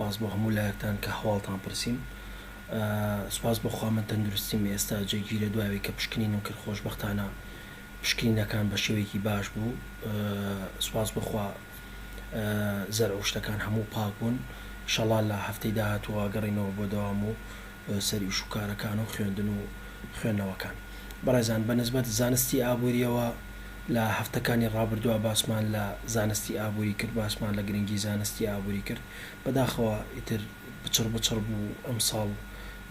سپاس بۆ هەموو لایەکتان کە هەواڵتان پرسیم. سپاس بۆ خوا من تەندروستیم ئێستا جێگیرە دوایەوەی کە پشکنینم کرد خۆشبەختانە پشکنینەکان بە شێوەیەکی باش بوو. سپاس بخوا زەرع و شتەکان هەموو پاک بوون. ئینشەڵا لە هەفتەی داهاتووە گەڕینەوە بۆ دەوام و سەری وش و کارەکان و خوێندن و خوێندنەوەکان. بەڕێزان بەنسبەت زانستی ئابووریەوە لە هەفتەکانی ڕابردووە باسمان لە زانستی ئابووری کرد، باسمان لە گرنگی زانستی ئابووری کرد. بەداخەوە ئیتر بچڕ بوو ئەم ساڵ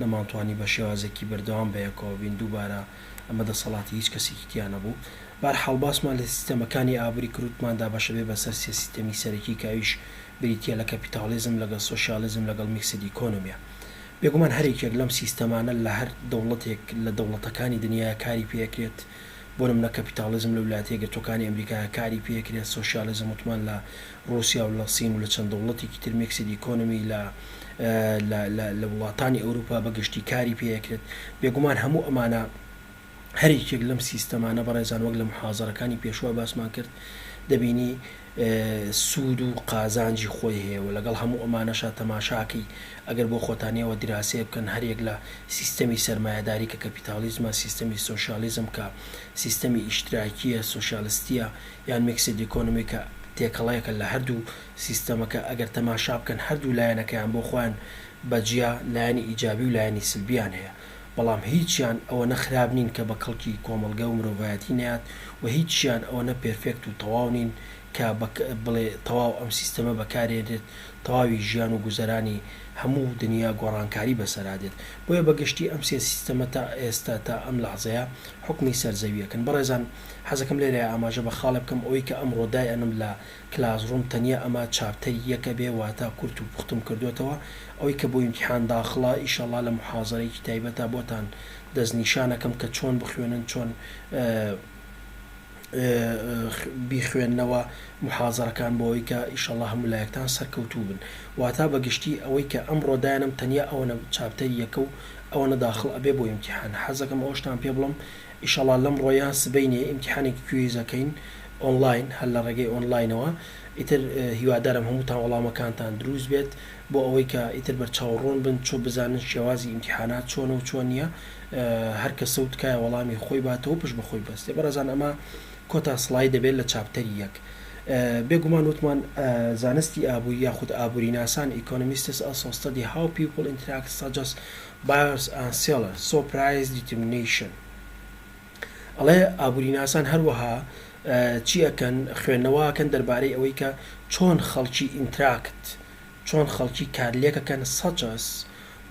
نەمانتوانی بە شێوازێکی بەردەوام بەیەکەوە بین دووبارە ئەمە دەسەڵاتی هیچ کەسێکی تیا نەبوو. بەرحاڵ باسمان لە سیستەمەکانی ئابووری کروتماندا بەشە بێ بەسەر سێ سیستەمی سەرەکی کاویش بریتە لە کەپیتالیزم لەگەڵ سۆشیالیزم لەگەڵ میکسد ئیکۆنۆمیە. بێگومان هەرێکێک لەم سیستەمانە لە هەر دەوڵەتێک لە دەوڵەتەکانی دنیا کاری پێکرێت. بۆ نمونە کەپیتالیزم لە ویلایەتە یەکگرتووەکانی ئەمریکا کاری پێکرێت، سۆشیالیزم وتمان لە ڕوسیا و لە سین و لە چەند دەوڵەتێکی تر میکسد ئیکۆنۆمی لە وڵاتانی ئەوروپا بەگشتی کاری پێکرێت. بێگومان هەموو ئەمانە هەرێکێک لەم سیستەمانە بەڕێزان وەک لە محازەرەکانی پێشوە باسمان کرد دەبینی سوود و قازانجی خۆی هەیە و لەگەڵ هەموو ئەمانەشا تەماشاکەی ئەگەر بۆ خۆتانیەوە دراسێ بکەن هەرێک لە سیستەمی سەرمایه‌داری کە کەپیتالیزمە، سیستەمی سۆشیالیزم کە سیستەمی ئیشتراکیە سۆشیالیستیە یان میکسد ئیکۆنۆمی کە تێکەڵەیەکە لە هەردوو سیستەمەکە ئەگەر تەماشا بکەن هەردوو لایەنەکەیان بۆ خۆیان بەجیا لایەنی ئیجابی و لایەنی سلبیان هەیە. بەڵام هیچیان ئەوە نەخراب نین کە بە کەڵکی کۆمەڵگە و مرۆڤایەتی نەیات و هیچیان ئەوە نە پێرفێکت و تەواو نین کە بڵێ تەواو ئەم سیستەمە بەکارێنێت تەواوی ژیان و گوزەرانی هەموو دنیا گۆڕانکاری بەسەرادێت. بۆیە بەگشتی ئەم سێ سیستەمە تا ئێستا تا ئەم لەحزەیە حکمی سەرزەویەکەن. بەڕێزان حەزەکەم لێرە ئاماژە بە خاڵە بکەم ئەوەی کە ئەمڕۆ دایەنم لە کلاسڕوم تەنیا ئەمە چاپتەری یەکە بێ واتە کورت و پوختم کردوێتەوە ئەوەی کە بۆ ئیمتیحان داخڵە ئیشەڵا لە محازەرەیەکی تایبەتە بۆتان دەستنیشانەکەم کە چۆن بخوێنن چۆن بیخوێننەوە محازەرەکان بۆەوەی کە ئیشەڵا هەموو لایەکتان سەرکەوتوو بن. واتە بەگشتی ئەوەی کە ئەمڕۆ دایەنم تەنیا ئەوەنە چاپتەری یەکە و ئەوەنە داخڵ ئەبێ بۆ ئیمتیحان. حەزەکەم ئەوەشتان پێ بڵم ئیشەڵا لەم ڕۆیان سبەینێ ئیمتیحانێکی کوێزەکەین ئۆنلاین هەر لە ڕێگەی ئۆنلاینەوە. ئیتر هیوادارم هەمووتان وەڵامەکانتان دروست بێت بۆ ئەوەی کە ئیتر بەرچاوڕۆن بن چۆ بزانن شێوازی ئیمتیحانات چۆنە و چۆن نییە، هەر کە سەوتکایە وەڵامی خۆی باتەوە پشت بەخۆی بەستێ. بەڕێزان ئەمە کۆتا سڵای دەبێت لە چاپتەری یەک. بێگومان وتمان زانستی ئابووری یاخود ئابووری ناسان economists also study how people interact such as buyers and sellers, so price determination. ئەڵێ ئابووری ناسان هەروەها چی ئەکەن خوێندنەوەکەن دەربارەی ئەوەی کە چۆن خەڵکی ئینتراکت چۆن خەڵکی کارلێکەکەن such as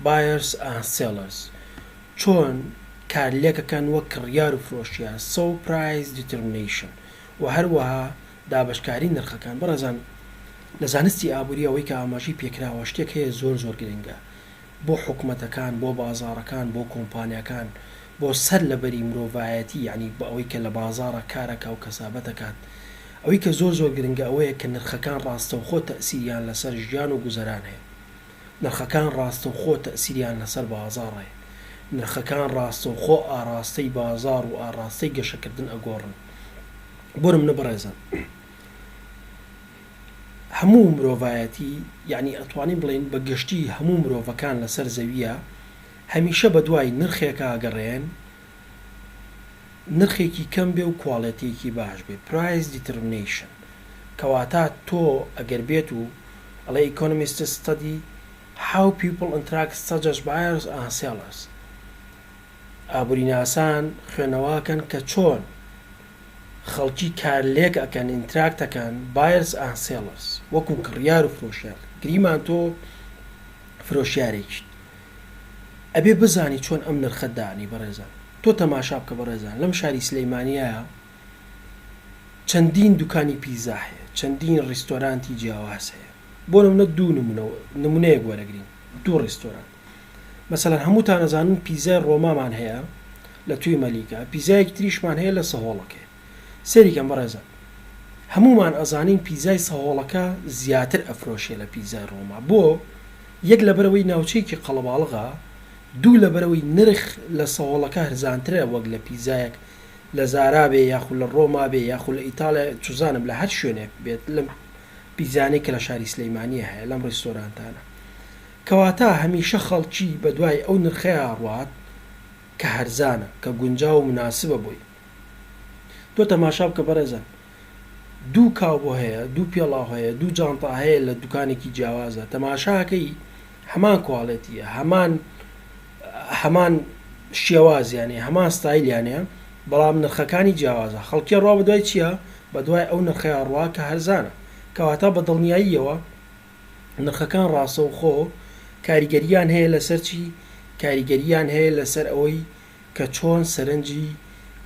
buyers and sellers، چۆن کارلێکەکەن وەک کڕیار و فرۆشیار so price determination و هەروەها دابشکاری نرخەکان. بەڕێزان لە زانستی ئابووری ئەوەی کە ئاماژی پێکراوە شتێک هەیە زۆر گرنگە بۆ حکومەتەکان، بۆ بازاڕەکان، بۆ کۆمپانیەکان، بۆ سەر لەبەری مرۆڤایەتی یعنی بە ئەوەی کە لە بازاڕە کارەکە و کەسابەتەکات. ئەوەی کە زۆر گرنگە ئەوەیە کە نرخەکان ڕاستەوخۆ تەئسیریان لەسەر ژیان و گوزەران هەیە. نرخەکان ڕاستەوخۆ تەئسیریان لەسەر بازاڕێ. نرخەکان ڕاستەوخۆ ئاراستەی بازار و ئاراستەی گەشەکردن ئەگۆڕن. بۆرم نەبڕێزان هەموو مرۆڤایەتی یعنی ئەتوانین بڵێن بە گشتی هەموو مرۆڤەکان لەسەر زەویە هەمیشە بە دوای نرخێکە ئەگەڕێن، نرخێکی کەم بێ و کواڵەتیەکی باش بێ price determination. کەواتە تۆ ئەگەر بێت و ئەڵێ economists study how people interact such as buyers and sellers، ئابووری ناسان خوێنەوەکەن کە چۆن خەڵکی کارلێک ئەکەن ئینتراکتەکەن buyers and sellers وەکو کڕیار و فرۆشیار. گریمان تۆ فرۆشیارێکی ئەبێ بزانی چۆن ئەم نرخە دانی. بەڕێزان تۆ تەماشا بکە بەڕێزان لەم شاری سلەیمانیایە چەندین دوکانی پیزا هەیە، چەندین ڕیستۆرانتی جیاواز هەیە. بۆ نمونە دوو نمونەیەک وەرەگرین دوو ڕیستۆران. مەسەلەن هەمووتان ئەزانن پیزای ڕۆمامان هەیە لە توی مەلیکا، پیزایەکی تریشمان هەیە لە سەهۆڵەکە. سەریکەم بەڕێزان هەمومان ئەزانین پیزای سەهۆڵەکە زیاتر ئەفرۆشێ لە پیزای ڕۆما. بۆ یەک لەبەرەوەی ناوچەیەکی قەڵەباڵغا، دوو لەبەرەوەی نرخ لە سەهۆڵەکە هەرزانترە وەک لە پیزایەک لە زارا بێ یاخود لە ڕۆما بێ یاخود لە ئیتالیا چوزانم لە هەر شوێنێک بێت لەم پیزانەی کە لە شاری سلەیمانیە هەیە لەم ڕێستۆرانتانە. کەواتە هەمیشە خەڵکی بە دوای ئەو نرخەیە ڕوات کە هەرزانە کە گونجاو و مناسبە بووی. تۆ تەماشا بکە بەڕێزان، دوو کاو بۆ هەیە، دوو پێڵاو هەیە، دوو جانتا هەیە لە دوکانێکی جیاوازە، تەماشاکەی هەمان کواڵێتیە، هەمان شێوازیانێ، هەمان ستایلیانەیە، بەڵام نرخەکانی جیاوازە. خەڵکی ڕوا بە دوای چییە؟ بە دوای ئەو نرخەیە ڕوا کە هەرزانە. کەواتە بە دڵنیاییەوە نرخەکان ڕاستەوخۆ کاریگەریان هەیە لەسەر چی؟ کاریگەریان هەیە لەسەر ئەوەی کە چۆن سەرنجی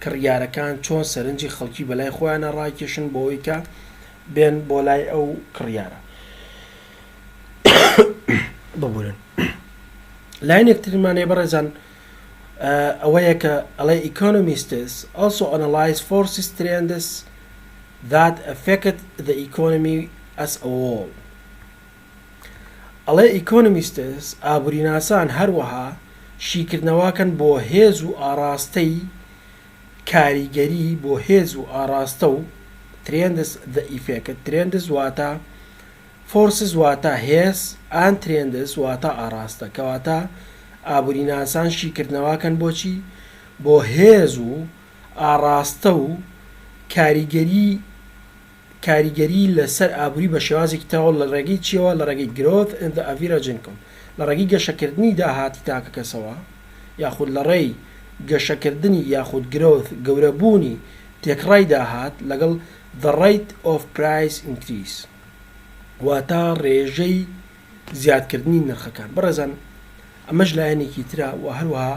کڕیارەکان، چۆن سەرنجی خەڵکی بەلای خۆیانە ڕاکێشن بۆەوەی کە بێن بۆ لای ئەو کڕیارە. ببورن لاینێک ترمانێ بەڕێزان ئەوەیە کە ئەڵێ economists also analyze forces trends that affect the economy as a whole. ئەڵێ economists ئابووریناسان هەروەها شیکردنەوەکەن بۆ هێز و ئاراستەی کاریگەری، بۆ هێز و ئاراستە و trends the effect. trends واتە forces واتە هێز، ئان trends واتە ئاراستە. کەواتە ئابووریناسان شیکردنەوەکەن بۆچی؟ بۆ هێز و ئاراستە و کاریگەری لەسەر ئابووری بە شێوازێکی تاوە لە ڕێگەی چیەوە؟ لە ڕێگەی growth and the average income، لە ڕێگەی گەشەکردنی داهاتی تاکە کەسەوە، یاخود لە ڕێی گەشەکردنی یاخود growth گەورەبوونی تێکڕای داهات لەگەڵ the rate of price increase، واتە ڕێژەی زیادکردنی نرخەکان. بەڕێزان ئەمەش لایەنێکی ترە و هەروەها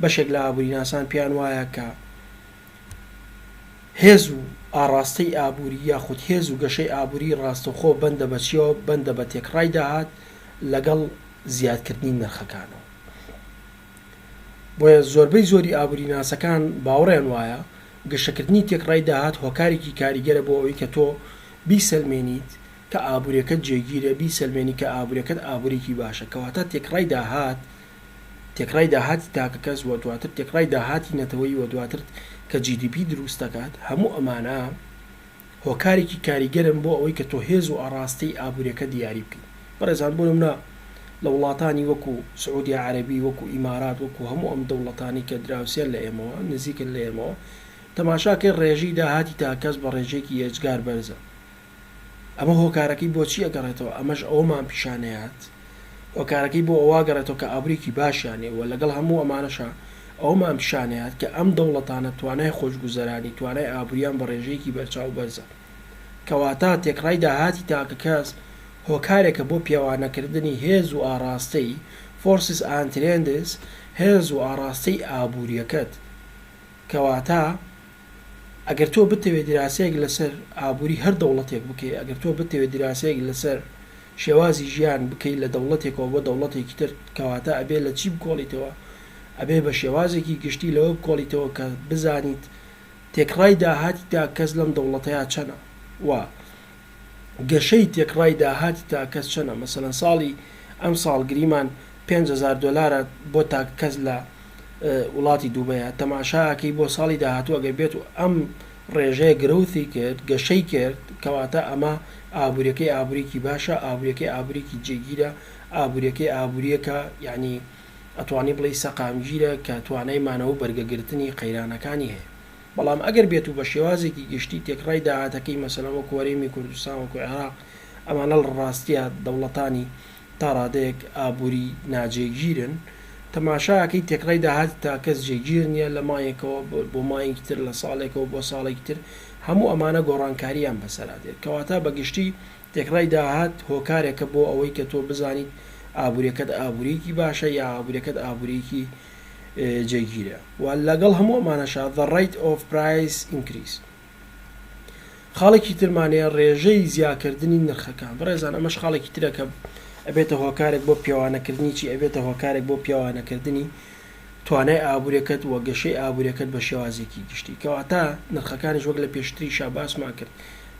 بەشێک لە ئابووریناسان پێیان وایە کە هێز و ئاراستەی ئابووری یاخود هێز و گەشەی ئابووری ڕاستەوخۆ بەندە بە چیەوە؟ بەندە بە تێکڕای داهات لەگەڵ زیادکردنی نرخەکانەوە. بۆیە زۆربەی زۆری ئابووریناسەکان باوەڕیان وایە گەشەکردنی تێکڕای داهات هۆکارێکی کاریگەرە بۆ ئەوەی کە تۆ بیسەلمێنیت کە ئابوووریەکەت جێگیرە، بیسەلمێنی کە ئابوووریەکەت ئابوووریکی باشە. کەواتە تێکڕای داهات، تێکڕای داهاتی تاکە کەس وە دواتر تێکڕای داهاتی نەتەوەی وە دواتر کە GDP دروست دەکات، هەموو ئەمانە هۆکارێکی کاریگەرن بۆ ئەوەی کە تۆ هێز و ئاراستەی ئابوووریەکە دیاری بکەیت. بەڕێزان بۆ نمونە لە وڵاتانی وەکو سعودی عەرەبی، وەکو ئیمارات، وەکو هەموو ئەم دەوڵەتانی کە دراوسێن لە ئێمەوە، نزیکن لە ئێمەوە، تەماشاکەی ڕێژەی داهاتی تاکەس بە ڕێژێکی ئێجگار بەرزە. ئەمە هۆکارەکەی بۆچی ئەگەڕێتەوە؟ ئەمەش ئەومان پیشانەیات، هۆکارەکەی بۆ ئەوە گەڕێتەوە کە ئابووریکی باشیانێ و لەگەڵ هەموو ئەمانەشە ئەومان پیشانەیات کە ئەم دەوڵەتانە توانای خۆشگوزەرانی، توانای ئابووریان بە ڕێژەیەکی بەرچاو بەرزە. کەواتە تێکڕای داهاتی تاکە کەس هۆکارێکە بۆ پیاوانەکردنی هێز و ئاراستەی forces and trends، هێز و ئاراستەی ئابووریەکەت. کەواتە ئەگەر تۆ بتەوێت دراسەیەک لەسەر ئابووری هەر دەوڵەتێک بکەیت، ئەگەر تۆ بتەوێت دراسەیەک لەسەر شێوازی ژیان بکەیت لە دەوڵەتێکەوە بۆ دەوڵەتێکی تر، کەواتە ئەبێ لە چی بکۆڵیتەوە؟ ئەبێ بە شێوازێکی گشتی لەوە بکۆڵیتەوە کە بزانیت تێکڕای داهاتی تا کەس لەم دەوڵەتەیە چەنە و گەشەی تێکڕای داهاتی تا کەس چەنە. مەسەلەن ساڵی ئەم ساڵ گریمان $5,000 بۆ تا کەس لە وڵاتی دووبەیە. تەماشاکەی بۆ ساڵی داهاتوو ئەگەر بێت و ئەم ڕێژەیە گرەوتی کرد، گەشەی کرد، کەواتە ئەمە ئابوووریەکەی ئابووریکی باشە، ئابوووریەکەی ئابووریکی جێگیرە، ئابوووریەکەی ئابوووریەکە یعنی ئەتوانی بڵێ سەقامگیرە کە توانای مانەوە بەرگەگرتنی قەیرانەکانی هەیە. بەڵام ئەگەر بێت و بە شێوازێکی گشتی تێکڕای داهاتەکەی مەسەلەن وەکو هەرێمی کوردستان، وەکو عێراق، ئەمانە لە ڕاستیە دەوڵەتانی تا ڕادەیەک ئابووری ناجێگیرن، تەماشاکەی تێکڕای داهاتی تا کەس جێگیر نییە لە مایەکەوە بۆ مایەکی تر، لە ساڵێکەوە بۆ ساڵێکی تر، هەموو ئەمانە گۆڕانکاریان بەسەرا دێت. کەواتە بەگشتی تێکڕای داهات هۆکارێکە بۆ ئەوەی کە تۆ بزانیت ئابوووریەکەت ئابووریکی باشە یا ئابوووریەکەت ئابووریکی جێگیرە. و لەگەڵ هەموو ئەمانەشە the rate of price increase. خاڵێکی ترمانەیە ڕێژەی زیادکردنی نرخەکان. بەڕێزان ئەمەش خاڵێکی ترە کە ئەبێتە هۆکارێک بۆ پیاوانەکردنی چی؟ ئەبێتە هۆکارێک بۆ پیاوانەکردنی توانای ئابووریەکەت و گەشەی ئابووریەکەت بە شێوازێکی گشتی. کەواتە نرخەکانیش وەک لە پێشتری شاباسمان کرد،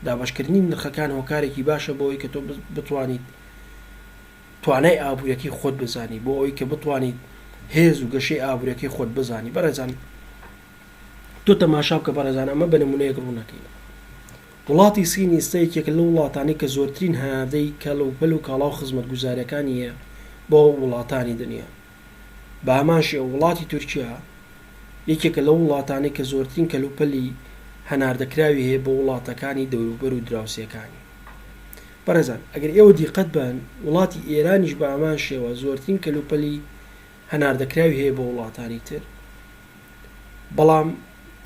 دابەشکردنی نرخەکان هۆکارێکی باشە بۆ ئەوەی کە تۆ بتوانیت توانای ئابووریەکەی خۆت بزانی، بۆ ئەوەی کە بتوانیت هێز و گەشەی ئابووریەکەی خۆت بزانی. بەڕێزان تۆ تەماشا بکە بەڕێزان، ئەمە بە نمونەیەک ڕوونەکەین. وڵاتی سین ئێستا یەکێکە لە وڵاتانی کە زۆرترین هەناردەی کەلەوپەل و کاڵا و خزمەتگوزاریەکانی هەیە بۆ وڵاتانی دنیا. بە هەمان شێوە وڵاتی تورکیا یەکێکە لە وڵاتانی کە زۆرترین کەلوپەلی هەناردەکراوی هەیە بۆ وڵاتەکانی دەوروبەر و دراوسێکانی. بەڕێزان ئەگەر ئێوە دیقەت بن وڵاتی ئێرانیش بە هەمان شێوە زۆرترین کەلوپەلی هەناردەکراوی هەیە بۆ وڵاتانی تر، بەڵام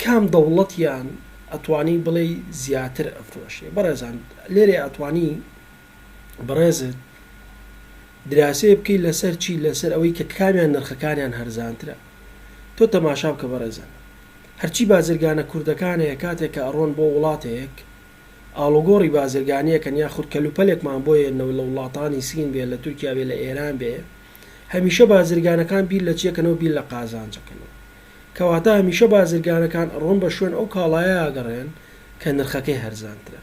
کام دەوڵەتیان ئەتوانی بڵێ زیاتر ئەفرۆشێ. بەڕێزان لێرێ ئەتوانی بەڕێزت دراسەیە بکەیت لەسەر چی؟ لەسەر ئەوەی کە کامیان نرخەکانیان هەرزانترە. تۆ تەماشا بکە بەڕێزان، هەرچی بازرگانە کوردەکانەیە کاتێک کە ئەڕۆن بۆ وڵاتێک ئاڵوگۆڕی بازرگانیەکەن یاخود کەلوپەلێکمان بۆیەنەوە لە وڵاتانی سین بێ، لە تورکیا بێ، لە ئێران بێ، هەمیشە بازرگانەکان بیر لە چیەکەنەوە؟ بیر لە قازانجەکەنەوە. کەواتە هەمیشە بازرگانەکان ئەڕۆن بە شوێن ئەو کاڵایە ئاگەڕێن کە نرخەکەی هەرزانترە.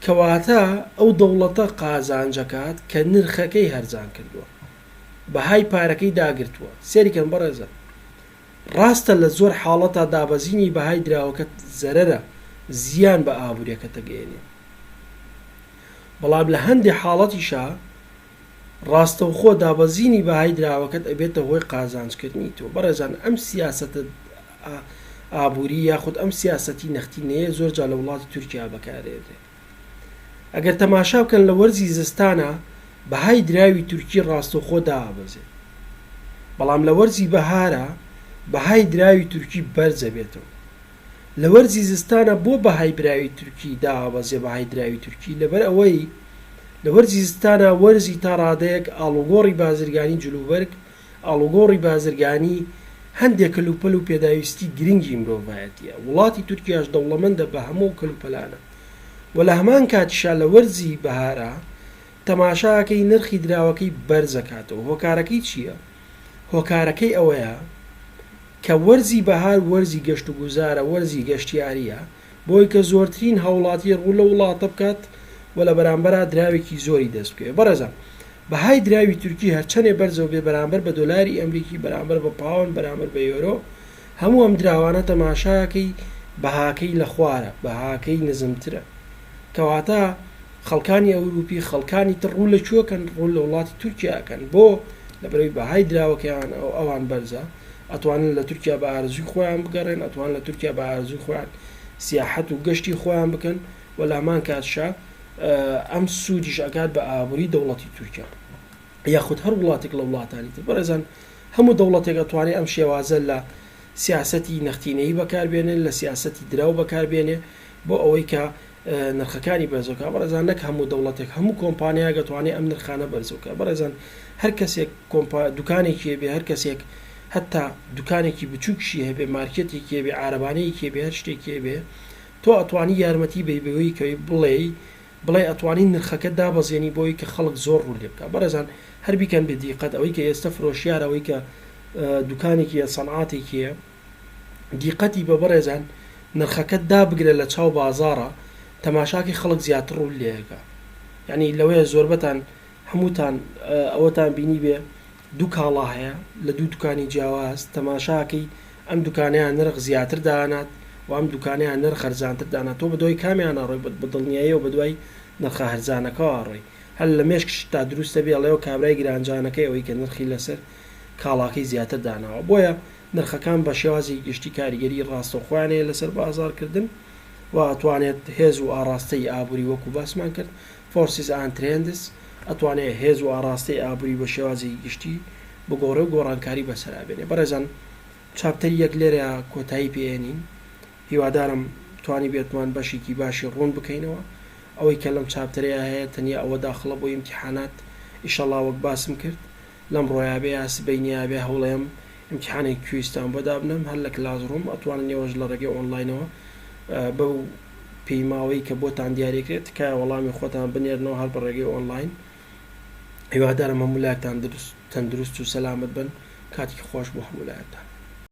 کەواتە ئەو دەوڵەتە قازانجەکات کە نرخەکەی هەرزان کردووە، بەهای پارەکەی داگرتووە. سێریکەن بەڕێزە، ڕاستە لە زۆر حاڵەتە دابەزینی بەهای دراوەکە زەرەرە، زیان بە ئابوووریەکە دەگەێنێ، بەڵام لە هەندێک حاڵەتیشە ڕاستەوخۆ دابەزینی بەهای دراوەکەت ئەبێتە هۆی قازانجکردنی تۆ. بەڕێزان ئەم سیاسەتە ئابووری یاخود ئەم سیاسەتی نەختینەیە زۆرجا لە وڵاتی تورکیا بەکارێنرێ. ئەگەر تەماشا بکەن لە وەرزی زستانە بەهای دراوی تورکی ڕاستەوخۆ دابەزێت، بەڵام لە وەرزی بەهارە بەهای دراوی تورکی بەرزە بێتەوە. لە وەرزی زستانە بۆ بەهای دراوی تورکی دابەزێ بەهای دراوی تورکی؟ لەبەر ئەوەی لە وەرزی زستانە وەرزی تا ڕادەیەک ئاڵوگۆڕی بازرگانی جلوبەرگ، ئاڵوگۆڕی بازرگانی هەندێک کەلوپەل و پێداویستی گرنگی مرۆڤایەتیە. وڵاتی تورکیاش دەوڵەمەندە بە هەموو کەلوپەلانە، و لە هەمان کاتیشا لە وەرزی بەهارە تەماشاکەی نرخی دراوەکەی بەرزەکاتەوە. هۆکارەکەی چییە؟ هۆکارەکەی ئەوەیە کە وەرزی بەهار وەرزی گەشت و گوزارە، وەرزی گەشتیاریە، بۆی کە زۆرترین هەوڵاتی ڕوو لە وڵاتە بکات و لە بەرامبەرا دراوێکی زۆری دەست بکەوێت. بەڕێزان بەهای دراوی تورکی هەرچەندێ بەرزەوە بێ بەرامبەر بە دۆلاری ئەمریکی، بەرامبەر بە پاوەند، بەرامبەر بە یۆرۆ، هەموو ئەم دراوانە تەماشاکەی بەهاکەی لە خوارە، بەهاکەی نزمترە. کەواتە خەڵکانی ئەوروپی، خەڵکانی تر ڕوو لە کوێکەن؟ ڕوو لە وڵاتی تورکیاکەن. بۆ لەبەرەوەی بەهای دراوەکەیان ئەوان بەرزە، ئەتوانن لە تورکیا بە ئارزوی خۆیان بگەڕێن، ئەتوان لە تورکیا بە ئارزوی خۆیان سیاحەت و گەشتی خۆیان بکەن، و لە هەمان کاتشا ئەم سوودیش ئەکات بە ئابووری دەوڵەتی تورکیا یاخود هەر وڵاتێک لە وڵاتانی تر. بەڕێزان هەموو دەوڵەتێک ئەتوانێت ئەم شێوازە لە سیاسەتی نەختینەیی بەکاربێنێت، لە سیاسەتی دراو بەکاربێنێ بۆ ئەوەی کە نرخەکانی بەرزەوەکە. بەڕێزان نەک هەموو دەوڵەتێک، هەموو کۆمپانیایەک دەتوانێت ئەم نرخانە بەرزەوەکە. بەڕێزان هەر کەسێک دوکانێکی هەبێ، هەر کەسێک هەتا دوکانێکی بچووکشی هەبێ، مارکێتێکی هەبێ، عارەبانەیەکی هەبێ، هەر شتێکی هەبێ، تۆ ئەتوانی یارمەتی بەیبەوەی کە بڵێ ئەتوانی نرخەکە دابەزێنی بۆی کە خەڵک زۆر ڕوو لێ بکە. بەڕێزان هەر بیکەن بە دیقەت، ئەوەی کە ئێستا فرۆشیارە، ئەوەی کە دوکانێکی سەنعاتێکیە، دیقەتی بە بەڕێزان نرخەکە دابگرە لە چاو بازارە، تەماشاکی خەڵک زیاتر ڕوو لێەکە. یعنی لەوەیە زۆربەتان هەمووتان ئەوەتان بینی بێ دوو کاڵا هەیە لە دوو دوکانی جیاواز، تەماشاکەی ئەم دوکانیان نرخ زیاتر دانات و ئەم دوکانیان نرخ هەرزانتر دانات. تۆ بەدوای کامیان ئەڕۆی بە دڵنیایی و بەدوای نرخە هەرزانەکەەوە ئەڕۆی. هەر لە مێشکش تا دروستە بێ ئەڵێەوە کابرای گرانجانەکەی ئەوەی کە نرخی لەسەر کاڵاکەی زیاتر داناوە. بۆیە نرخەکان بە شێوازی گشتی کاریگەری ڕاستەوخوانەیە لەسەر بازارکردن و ئەتوانێت هێز و ئاراستەی ئابووری وەکو باسمان کرد فۆرسیس ئان ترێندس ئەتوانێت هێز و ئاراستەی ئابووری بە شێوازی گشتی بگۆڕێ و گۆڕانکاری بەسەرابێنێ. بەڕێزان چاپتەری یەک لێرە کۆتایی پێێنین، هیوادارم توانی بێتمان بەشێکی باشی ڕوون بکەینەوە. ئەوەی کە لەم چاپتەرەیە هەیە تەنیا ئەوە داخڵە بۆ ئیمتیحانات، ئیشەڵڵا وەک باسم کرد لەم ڕۆیابێ یا سبەینیابێ هەوڵێم امتحانێک کوێستان بۆ دابنم هەر لە کلاسڕوم، ئەتوانن نێوەش لە ڕێگەی ئۆنلاینەوە بەو پێیماوەی کە بۆتان دیارێکرێت کای وەڵامی خۆتان بنێرنەوە هەر بە ڕێگەی ئۆنلاین. هیوادارم هەموو لایەکتان تەندروست و سەلامت بن. کاتێکی خۆش بۆ هەموو لایەکتان.